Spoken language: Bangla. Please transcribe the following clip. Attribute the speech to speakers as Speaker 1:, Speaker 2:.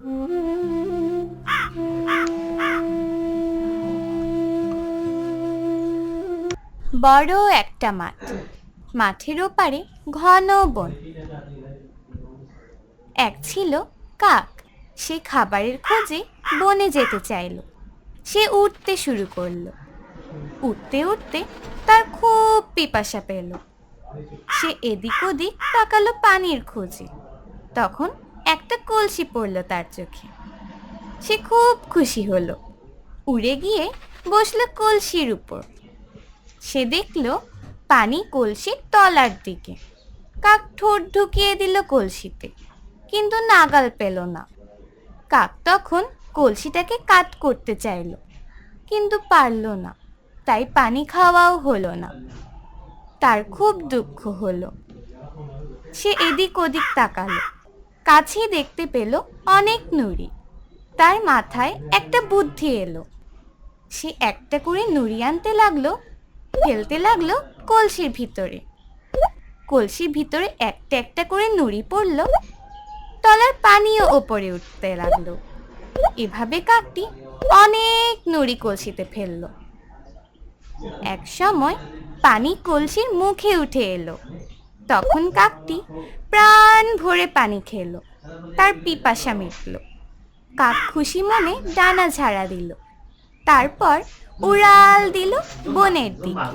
Speaker 1: বড় একটা মাঠ, মাঠের ওপারে ঘন বন। এক ছিল কাক। সে খাবারের খোঁজে বনে যেতে চাইল। সে উঠতে শুরু করলো। উঠতে উঠতে তার খুব পিপাসা পেল। সে এদিক ওদিক তাকালো পানির খোঁজে। তখন একটা কলসি পড়ল তার চোখে। সে খুব খুশি হলো। উড়ে গিয়ে বসলো কলসির উপর। সে দেখল পানি কলসির তলার দিকে। কাক ঠোঁট ঢুকিয়ে দিল কলসিতে, কিন্তু নাগাল পেল না। কাক তখন কলসিটাকে কাত করতে চাইল, কিন্তু পারল না। তাই পানি খাওয়াও হলো না। তার খুব দুঃখ হলো। সে এদিক ওদিক তাকালো। কাছে দেখতে পেল অনেক নুড়ি। তার মাথায় একটা বুদ্ধি এলো। সে একটা করে নুড়ি আনতে লাগলো, ফেলতে লাগলো কলসির ভিতরে। কলসির ভিতরে একটা একটা করে নুড়ি পড়ল। তলার পানিও ওপরে উঠতে লাগলো। এভাবে কাকটি অনেক নুড়ি কলসিতে ফেললো। এক সময় পানি কলসির মুখে উঠে এলো। তখন কাকটি প্রাণ ভরে পানি খেলো। তার পিপাসা মিটল। কাক খুশি মনে ডানা ঝাড়া দিল। তারপর উড়াল দিল বনের দিকে।